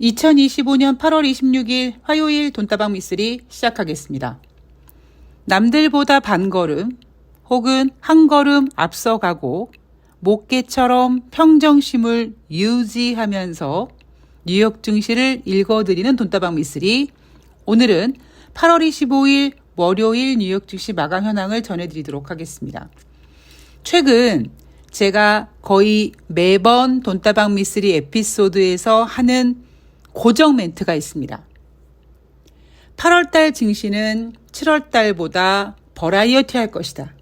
2025년 8월 26일 화요일 돈다방 미쓰리 시작하겠습니다. 남들보다 반걸음 혹은 한 걸음 앞서가고 목개처럼 평정심을 유지하면서 뉴욕 증시를 읽어드리는 돈다방 미쓰리. 오늘은 8월 25일 월요일 뉴욕 증시 마감 현황을 전해드리도록 하겠습니다. 최근 제가 거의 매번 돈다방 미쓰리 에피소드에서 하는 고정 멘트가 있습니다. 8월달 증시는 7월달보다 버라이어티 할 것이다.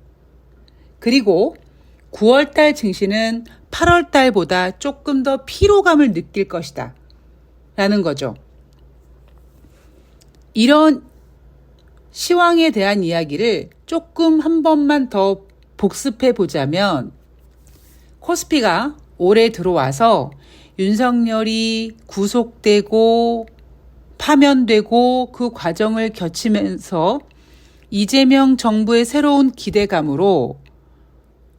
그리고 9월달 증시는 8월달보다 조금 더 피로감을 느낄 것이다. 라는 거죠. 이런 시황에 대한 이야기를 조금 한 번만 더 복습해 보자면 코스피가 올해 들어와서 윤석열이 구속되고 파면되고 그 과정을 거치면서 이재명 정부의 새로운 기대감으로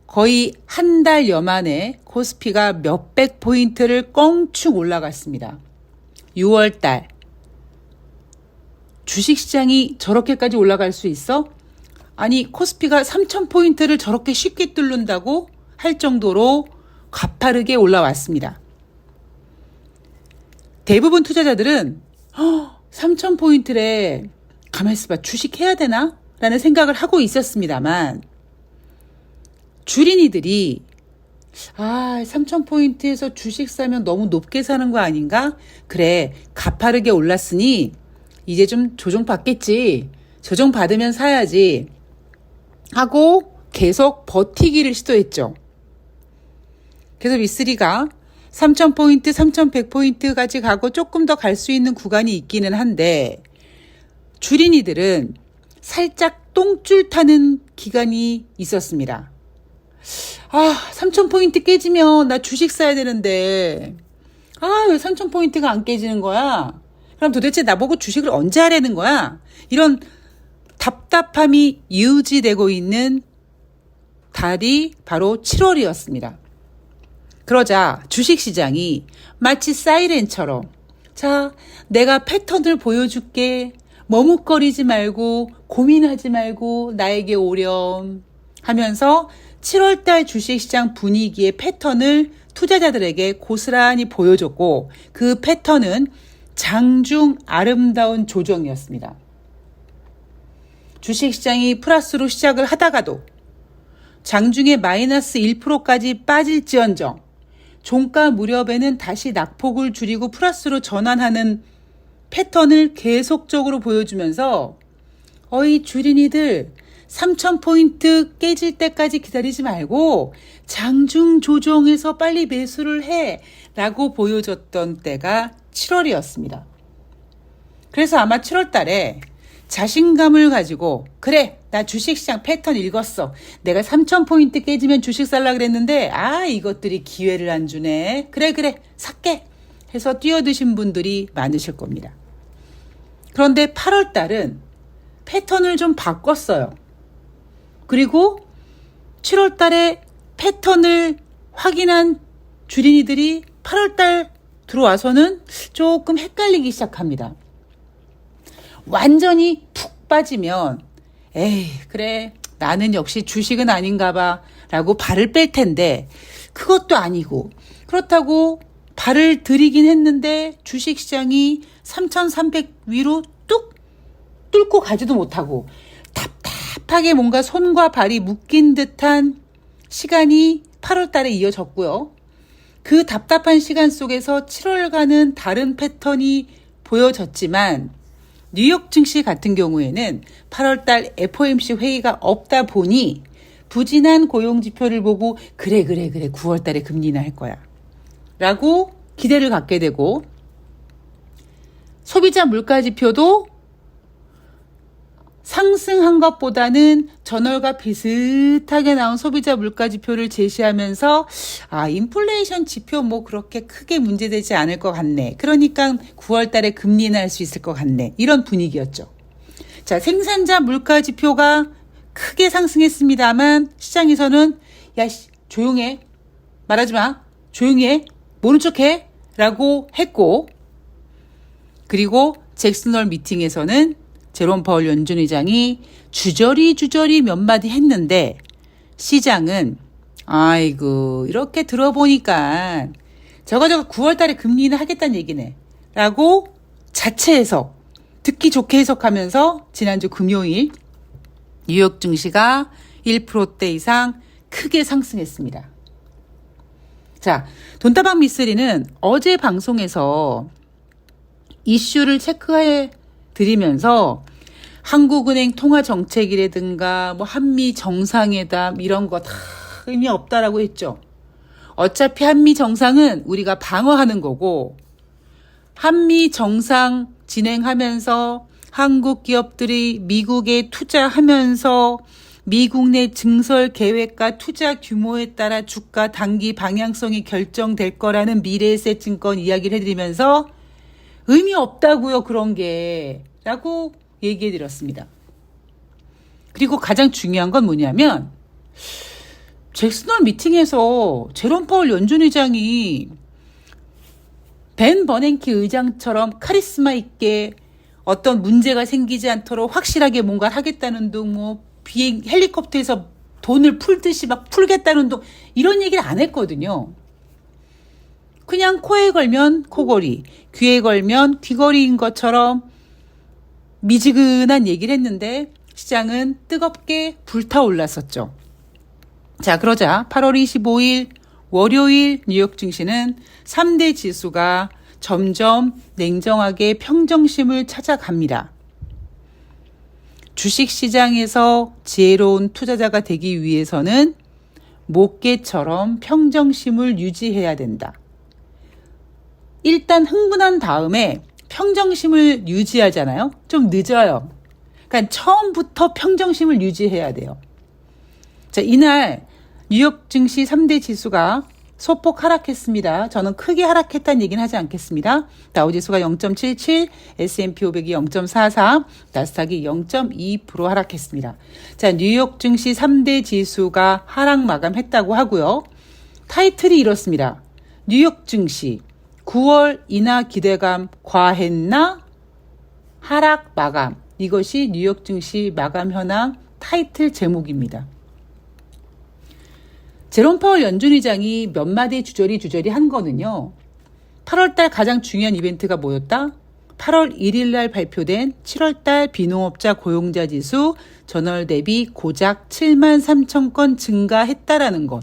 거의 한 달여 만에 코스피가 몇백 포인트를 껑충 올라갔습니다. 6월달 주식시장이 저렇게까지 올라갈 수 있어? 아니, 코스피가 3,000포인트를 저렇게 쉽게 뚫는다고 할 정도로 가파르게 올라왔습니다. 대부분 투자자들은 3,000포인트래, 가만히 있어봐, 주식해야 되나? 라는 생각을 하고 있었습니다만 주린이들이 3,000포인트에서 주식 사면 너무 높게 사는 거 아닌가? 그래, 가파르게 올랐으니 이제 좀 조정받겠지. 조정받으면 사야지 하고 계속 버티기를 시도했죠. 그래서 미쓰리가 3,000포인트, 3,100포인트까지 가고 조금 더 갈 수 있는 구간이 있기는 한데 주린이들은 살짝 똥줄 타는 기간이 있었습니다. 3,000포인트 깨지면 나 주식 사야 되는데 왜 3,000포인트가 안 깨지는 거야? 그럼 도대체 나보고 주식을 언제 하라는 거야? 이런 답답함이 유지되고 있는 달이 바로 7월이었습니다. 그러자 주식시장이 마치 사이렌처럼 내가 패턴을 보여줄게. 머뭇거리지 말고 고민하지 말고 나에게 오렴 하면서 7월달 주식시장 분위기의 패턴을 투자자들에게 고스란히 보여줬고 그 패턴은 장중 아름다운 조정이었습니다. 주식시장이 플러스로 시작을 하다가도 장중에 마이너스 1%까지 빠질지언정 종가 무렵에는 다시 낙폭을 줄이고 플러스로 전환하는 패턴을 계속적으로 보여주면서 어이 주린이들 3,000포인트 깨질 때까지 기다리지 말고 장중 조정에서 빨리 매수를 해 라고 보여줬던 때가 7월이었습니다. 그래서 아마 7월 달에 자신감을 가지고 그래, 나 주식시장 패턴 읽었어. 내가 3,000포인트 깨지면 주식 살라 그랬는데 이것들이 기회를 안 주네. 그래 살게 해서 뛰어드신 분들이 많으실 겁니다. 그런데 8월 달은 패턴을 좀 바꿨어요. 그리고 7월 달에 패턴을 확인한 주린이들이 8월 달 들어와서는 조금 헷갈리기 시작합니다. 완전히 푹 빠지면 그래, 나는 역시 주식은 아닌가 봐 라고 발을 뺄 텐데 그것도 아니고 그렇다고 발을 들이긴 했는데 주식시장이 3,300 위로 뚝 뚫고 가지도 못하고 답답하게 뭔가 손과 발이 묶인 듯한 시간이 8월 달에 이어졌고요. 그 답답한 시간 속에서 7월과는 다른 패턴이 보여졌지만 뉴욕 증시 같은 경우에는 8월 달 FOMC 회의가 없다 보니 부진한 고용지표를 보고 그래 9월 달에 금리 인하할 거야 라고 기대를 갖게 되고 소비자 물가지표도 상승한 것보다는 전월과 비슷하게 나온 소비자 물가지표를 제시하면서 인플레이션 지표 그렇게 크게 문제되지 않을 것 같네. 그러니까 9월 달에 금리 인하할 수 있을 것 같네. 이런 분위기였죠. 자, 생산자 물가지표가 크게 상승했습니다만 시장에서는 조용해. 말하지 마. 조용히 해. 모른 척해. 라고 했고 그리고 잭슨홀 미팅에서는 제롬 파월 연준 의장이 주저리 몇 마디 했는데 시장은 아이고 이렇게 들어보니까 저거 9월 달에 금리 인하 하겠다는 얘기네 라고 자체 해석, 듣기 좋게 해석하면서 지난주 금요일 뉴욕 증시가 1%대 이상 크게 상승했습니다. 자, 돈다방 미쓰리는 어제 방송에서 이슈를 체크해 드리면서 한국은행 통화정책이라든가 뭐 한미 정상회담 이런 거 다 의미 없다라고 했죠. 어차피 한미 정상은 우리가 방어하는 거고 한미 정상 진행하면서 한국 기업들이 미국에 투자하면서 미국 내 증설 계획과 투자 규모에 따라 주가 단기 방향성이 결정될 거라는 미래에셋 증권 이야기를 해드리면서 의미 없다고요, 그런 게. 라고 얘기해 드렸습니다. 그리고 가장 중요한 건 뭐냐면 잭슨홀 미팅에서 제롬 파월 연준 의장이 벤 버냉키 의장처럼 카리스마 있게 어떤 문제가 생기지 않도록 확실하게 뭔가를 하겠다는 둥, 뭐 비행 헬리콥터에서 돈을 풀듯이 막 풀겠다는 둥 이런 얘기를 안 했거든요. 그냥 코에 걸면 코걸이, 귀에 걸면 귀걸이인 것처럼 미지근한 얘기를 했는데 시장은 뜨겁게 불타올랐었죠. 자, 그러자 8월 25일 월요일 뉴욕 증시는 3대 지수가 점점 냉정하게 평정심을 찾아갑니다. 주식시장에서 지혜로운 투자자가 되기 위해서는 목개처럼 평정심을 유지해야 된다. 일단 흥분한 다음에 평정심을 유지하잖아요. 좀 늦어요. 그러니까 처음부터 평정심을 유지해야 돼요. 자, 이날 뉴욕 증시 3대 지수가 소폭 하락했습니다. 저는 크게 하락했다는 얘기는 하지 않겠습니다. 다우지수가 0.77, S&P 500이 0.44, 나스닥이 0.2% 하락했습니다. 자, 뉴욕 증시 3대 지수가 하락 마감했다고 하고요. 타이틀이 이렇습니다. 뉴욕 증시 9월 인하 기대감 과했나? 하락 마감. 이것이 뉴욕 증시 마감 현황 타이틀 제목입니다. 제롬 파월 연준 의장이 몇 마디 주저리 한 거는요. 8월달 가장 중요한 이벤트가 뭐였다? 8월 1일 날 발표된 7월달 비농업자 고용자 지수 전월 대비 고작 7만 3천 건 증가했다라는 것.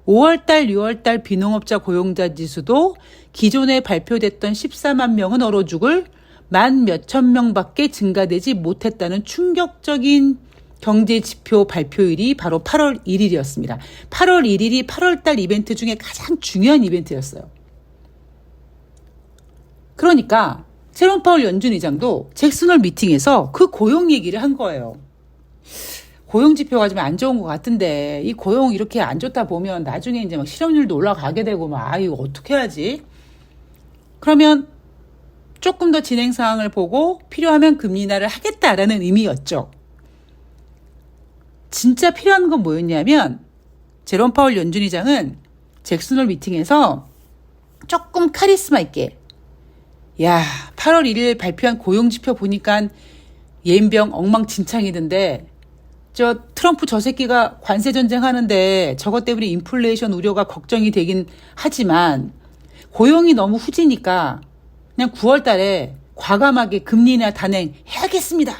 5월달, 6월달 비농업자 고용자 지수도 기존에 발표됐던 14만 명은 얼어 죽을 1만 몇천 명밖에 증가되지 못했다는 충격적인 경제 지표 발표일이 바로 8월 1일이었습니다. 8월 1일이 8월달 이벤트 중에 가장 중요한 이벤트였어요. 그러니까 제롬 파월 연준 의장도 잭슨홀 미팅에서 그 고용 얘기를 한 거예요. 고용 지표가 좀 안 좋은 것 같은데 이 고용 이렇게 안 좋다 보면 나중에 이제 막 실업률도 올라가게 되고 막 이거 어떻게 하지? 그러면 조금 더 진행 사항을 보고 필요하면 금리 인하를 하겠다라는 의미였죠. 진짜 필요한 건 뭐였냐면 제롬 파월 연준 의장은 잭슨홀 미팅에서 조금 카리스마 있게 8월 1일 발표한 고용지표 보니까 예인병 엉망진창이던데 저 트럼프 저 새끼가 관세 전쟁 하는데 저것 때문에 인플레이션 우려가 걱정이 되긴 하지만 고용이 너무 후지니까 그냥 9월 달에 과감하게 금리 인하 단행해야겠습니다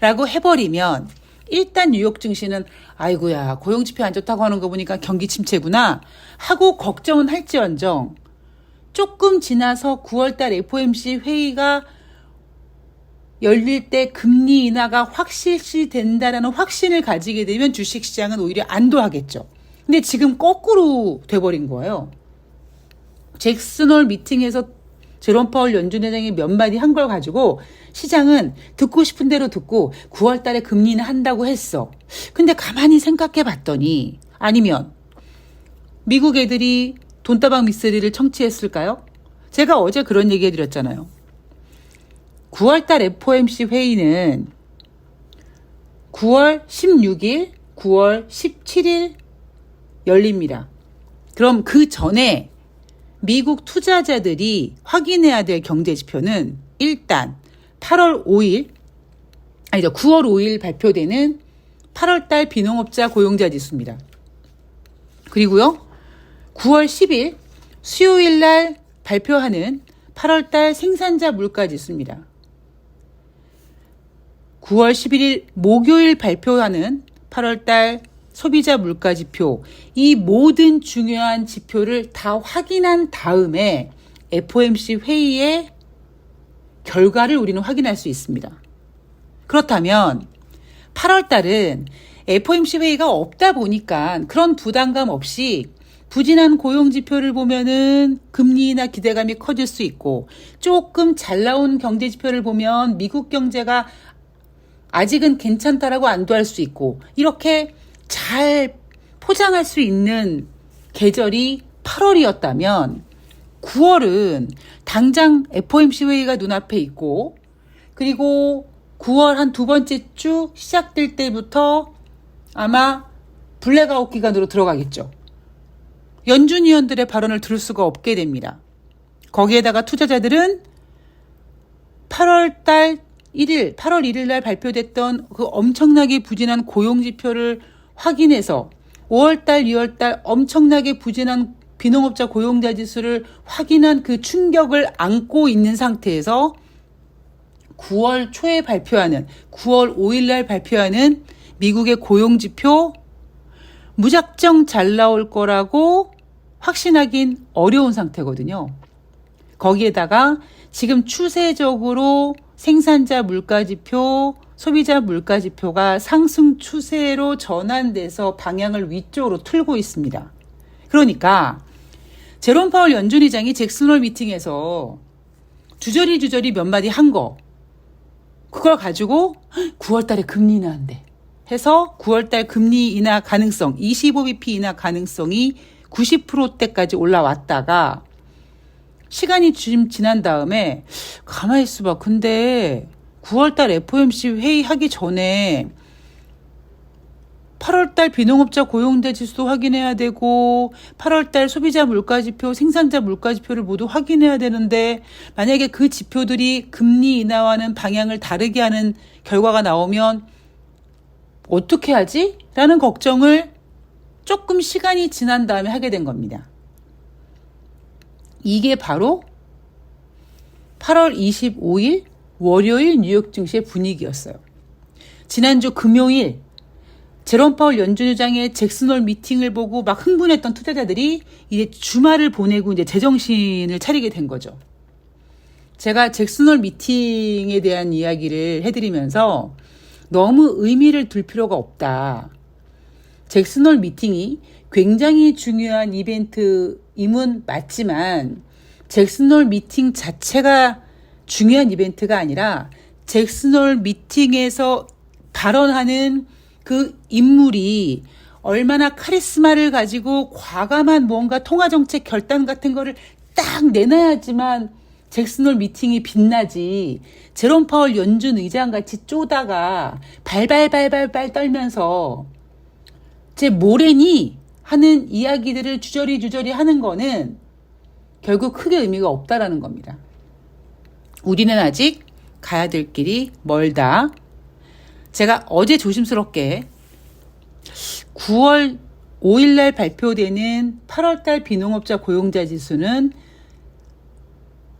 라고 해버리면 일단 뉴욕 증시는 아이고야 고용지표 안 좋다고 하는 거 보니까 경기 침체구나 하고 걱정은 할지언정 조금 지나서 9월달 FOMC 회의가 열릴 때 금리 인하가 확실시된다라는 확신을 가지게 되면 주식시장은 오히려 안도하겠죠. 근데 지금 거꾸로 돼버린 거예요. 잭슨홀 미팅에서 제롬 파월 연준 의장이 몇 마디 한 걸 가지고 시장은 듣고 싶은 대로 듣고 9월 달에 금리 인하 한다고 했어. 근데 가만히 생각해 봤더니 아니면 미국 애들이 돈다방 미쓰리를 청취했을까요? 제가 어제 그런 얘기 해드렸잖아요. 9월 달 FOMC 회의는 9월 16일, 9월 17일 열립니다. 그럼 그 전에 미국 투자자들이 확인해야 될 경제 지표는 일단 9월 5일 발표되는 8월달 비농업자 고용자 지수입니다. 그리고요, 9월 10일 수요일 날 발표하는 8월달 생산자 물가 지수입니다. 9월 11일 목요일 발표하는 8월달 소비자 물가 지표, 이 모든 중요한 지표를 다 확인한 다음에 FOMC 회의의 결과를 우리는 확인할 수 있습니다. 그렇다면 8월 달은 FOMC 회의가 없다 보니까 그런 부담감 없이 부진한 고용 지표를 보면은 금리나 기대감이 커질 수 있고, 조금 잘 나온 경제 지표를 보면 미국 경제가 아직은 괜찮다라고 안도할 수 있고, 이렇게 잘 포장할 수 있는 계절이 8월이었다면 9월은 당장 FOMC 회의가 눈앞에 있고, 그리고 9월 한 두 번째 주 시작될 때부터 아마 블랙아웃 기간으로 들어가겠죠. 연준 위원들의 발언을 들을 수가 없게 됩니다. 거기에다가 투자자들은 8월 1일 날 발표됐던 그 엄청나게 부진한 고용 지표를 확인해서 5월 달, 6월 달 엄청나게 부진한 비농업자 고용자 지수를 확인한 그 충격을 안고 있는 상태에서 9월 초에 발표하는, 9월 5일 날 발표하는 미국의 고용 지표 무작정 잘 나올 거라고 확신하긴 어려운 상태거든요. 거기에다가 지금 추세적으로 생산자 물가지표, 소비자 물가지표가 상승 추세로 전환돼서 방향을 위쪽으로 틀고 있습니다. 그러니까 제롬 파월 연준 의장이 잭슨홀 미팅에서 주저리 몇 마디 한 거, 그걸 가지고 9월 달에 금리 인하한대 해서 9월 달 금리 인하 가능성, 25bp 인하 가능성이 90%대까지 올라왔다가 시간이 좀 지난 다음에 가만히 있어봐. 근데 9월달 FOMC 회의하기 전에 8월달 비농업자 고용자 지수도 확인해야 되고 8월달 소비자 물가지표, 생산자 물가지표를 모두 확인해야 되는데, 만약에 그 지표들이 금리 인하와는 방향을 다르게 하는 결과가 나오면 어떻게 하지? 라는 걱정을 조금 시간이 지난 다음에 하게 된 겁니다. 이게 바로 8월 25일 월요일 뉴욕 증시의 분위기였어요. 지난주 금요일 제롬 파월 연준 의장의 잭슨홀 미팅을 보고 막 흥분했던 투자자들이 이제 주말을 보내고 이제 제정신을 차리게 된 거죠. 제가 잭슨홀 미팅에 대한 이야기를 해드리면서 너무 의미를 둘 필요가 없다. 잭슨홀 미팅이 굉장히 중요한 이벤트임은 맞지만 잭슨홀 미팅 자체가 중요한 이벤트가 아니라 잭슨홀 미팅에서 발언하는 그 인물이 얼마나 카리스마를 가지고 과감한 뭔가 통화정책 결단 같은 거를 딱 내놔야지만 잭슨홀 미팅이 빛나지, 제롬 파월 연준 의장같이 쪼다가 발발발발발 떨면서 제 뭐래니 하는 이야기들을 주저리 하는 거는 결국 크게 의미가 없다라는 겁니다. 우리는 아직 가야 될 길이 멀다. 제가 어제 조심스럽게 9월 5일 날 발표되는 8월달 비농업자 고용자 지수는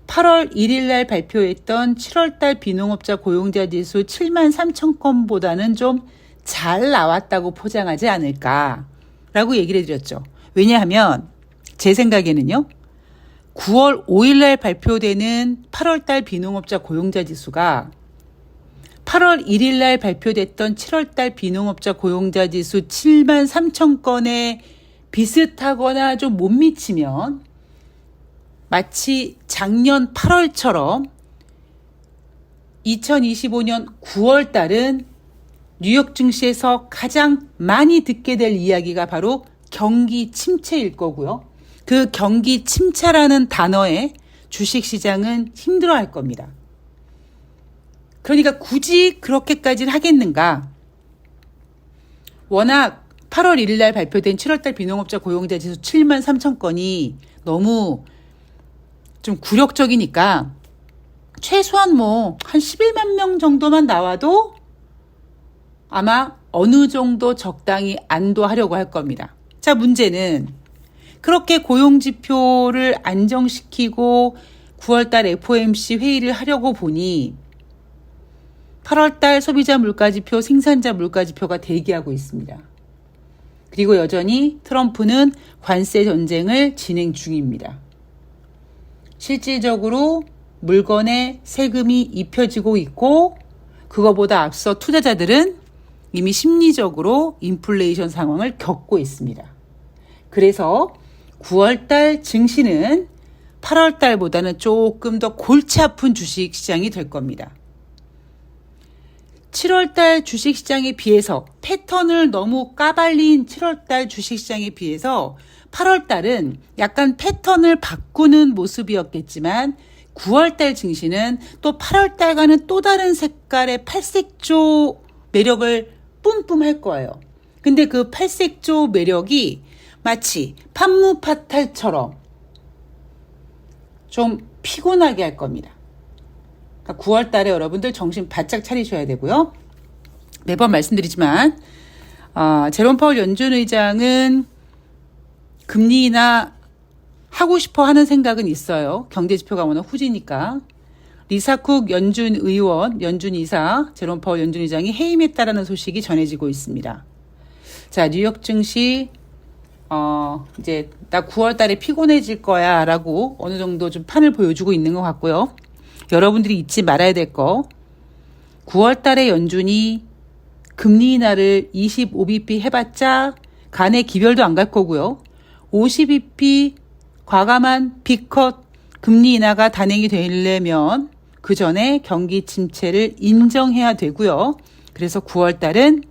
8월 1일 날 발표했던 7월달 비농업자 고용자 지수 7만 3천 건보다는 좀 잘 나왔다고 포장하지 않을까라고 얘기를 해드렸죠. 왜냐하면 제 생각에는요, 9월 5일 날 발표되는 8월달 비농업자 고용자 지수가 8월 1일 날 발표됐던 7월달 비농업자 고용자 지수 7만 3천 건에 비슷하거나 좀 못 미치면 마치 작년 8월처럼 2025년 9월 달은 뉴욕 증시에서 가장 많이 듣게 될 이야기가 바로 경기 침체일 거고요. 그 경기 침체라는 단어에 주식시장은 힘들어할 겁니다. 그러니까 굳이 그렇게까지는 하겠는가? 워낙 8월 1일 날 발표된 7월달 비농업자 고용자 지수 7만 3천 건이 너무 좀 굴욕적이니까 최소한 한 11만 명 정도만 나와도 아마 어느 정도 적당히 안도하려고 할 겁니다. 자, 문제는 그렇게 고용지표를 안정시키고 9월달 FOMC 회의를 하려고 보니 8월달 소비자 물가지표, 생산자 물가지표가 대기하고 있습니다. 그리고 여전히 트럼프는 관세 전쟁을 진행 중입니다. 실질적으로 물건에 세금이 입혀지고 있고 그거보다 앞서 투자자들은 이미 심리적으로 인플레이션 상황을 겪고 있습니다. 그래서 9월달 증시는 8월달보다는 조금 더 골치 아픈 주식시장이 될 겁니다. 7월달 주식시장에 비해서 패턴을 너무 까발린 7월달 주식시장에 비해서 8월달은 약간 패턴을 바꾸는 모습이었겠지만 9월달 증시는 또 8월달과는 또 다른 색깔의 팔색조 매력을 뿜뿜할 거예요. 근데 그 팔색조 매력이 마치 판무파탈처럼 좀 피곤하게 할 겁니다. 9월 달에 여러분들 정신 바짝 차리셔야 되고요. 매번 말씀드리지만 제롬 파월 연준 의장은 금리 인하 하고 싶어 하는 생각은 있어요. 경제지표가 워낙 후지니까. 리사쿡 연준 의원, 연준 이사, 제롬 파월 연준 의장이 해임했다라는 소식이 전해지고 있습니다. 자, 뉴욕 증시 이제 나 9월 달에 피곤해질 거야 라고 어느 정도 좀 판을 보여주고 있는 것 같고요. 여러분들이 잊지 말아야 될 거 9월 달에 연준이 금리 인하를 25bp 해봤자 간의 기별도 안 갈 거고요. 50bp 과감한 B컷 금리 인하가 단행이 되려면 그 전에 경기 침체를 인정해야 되고요. 그래서 9월 달은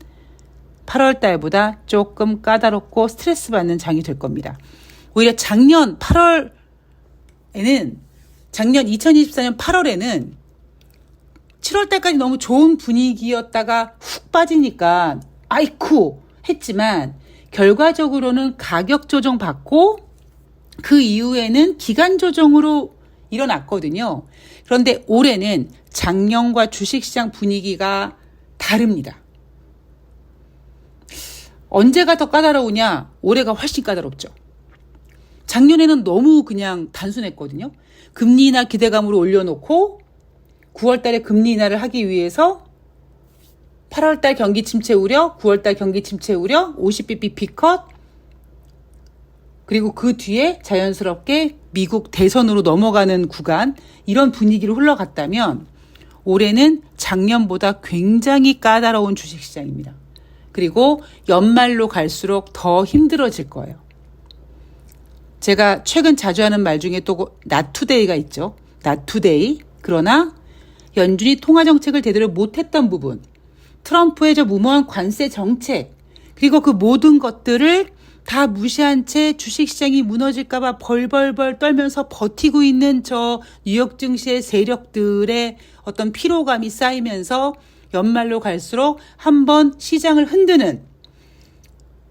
8월 달보다 조금 까다롭고 스트레스 받는 장이 될 겁니다. 오히려 작년 2024년 8월에는 7월 달까지 너무 좋은 분위기였다가 훅 빠지니까 아이쿠 했지만 결과적으로는 가격 조정 받고 그 이후에는 기간 조정으로 일어났거든요. 그런데 올해는 작년과 주식시장 분위기가 다릅니다. 언제가 더 까다로우냐? 올해가 훨씬 까다롭죠. 작년에는 너무 그냥 단순했거든요. 금리 인하 기대감으로 올려놓고 9월 달에 금리 인하를 하기 위해서 8월 달 경기 침체 우려, 9월 달 경기 침체 우려, 50bp B컷, 그리고 그 뒤에 자연스럽게 미국 대선으로 넘어가는 구간, 이런 분위기로 흘러갔다면 올해는 작년보다 굉장히 까다로운 주식시장입니다. 그리고 연말로 갈수록 더 힘들어질 거예요. 제가 최근 자주 하는 말 중에 또 나투데이가 있죠. 나투데이. 그러나 연준이 통화정책을 제대로 못했던 부분, 트럼프의 저 무모한 관세 정책, 그리고 그 모든 것들을 다 무시한 채 주식시장이 무너질까봐 벌벌벌 떨면서 버티고 있는 저 뉴욕 증시의 세력들의 어떤 피로감이 쌓이면서 연말로 갈수록 한번 시장을 흔드는,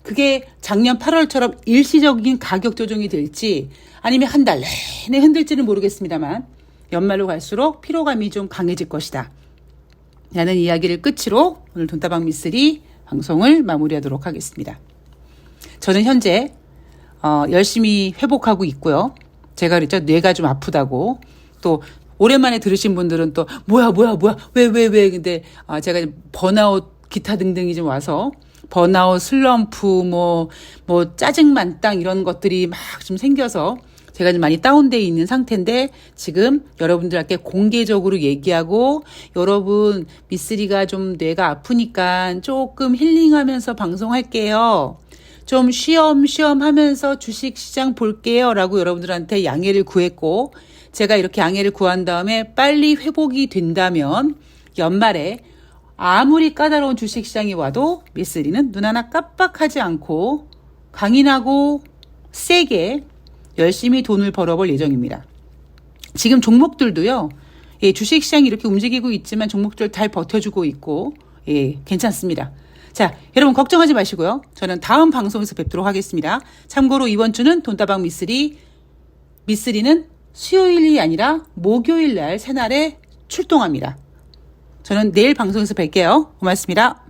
그게 작년 8월처럼 일시적인 가격 조정이 될지 아니면 한 달 내내 흔들지는 모르겠습니다만 연말로 갈수록 피로감이 좀 강해질 것이다 라는 이야기를 끝으로 오늘 돈다방 미쓰리 방송을 마무리하도록 하겠습니다. 저는 현재 열심히 회복하고 있고요. 제가 그랬죠. 뇌가 좀 아프다고. 또 오랜만에 들으신 분들은 또 뭐야 왜 근데 제가 번아웃 기타 등등이 좀 와서 번아웃 슬럼프 뭐 짜증 만땅 이런 것들이 막 좀 생겨서 제가 좀 많이 다운되어 있는 상태인데 지금 여러분들께 공개적으로 얘기하고, 여러분 미쓰리가 좀 뇌가 아프니까 조금 힐링하면서 방송할게요. 좀 쉬엄쉬엄 하면서 주식시장 볼게요 라고 여러분들한테 양해를 구했고, 제가 이렇게 양해를 구한 다음에 빨리 회복이 된다면 연말에 아무리 까다로운 주식시장이 와도 미쓰리는 눈 하나 깜빡하지 않고 강인하고 세게 열심히 돈을 벌어볼 예정입니다. 지금 종목들도요. 주식시장이 이렇게 움직이고 있지만 종목들 잘 버텨주고 있고 괜찮습니다. 자, 여러분 걱정하지 마시고요. 저는 다음 방송에서 뵙도록 하겠습니다. 참고로 이번 주는 돈다방 미쓰리는 수요일이 아니라 목요일 날 새날에 출동합니다. 저는 내일 방송에서 뵐게요. 고맙습니다.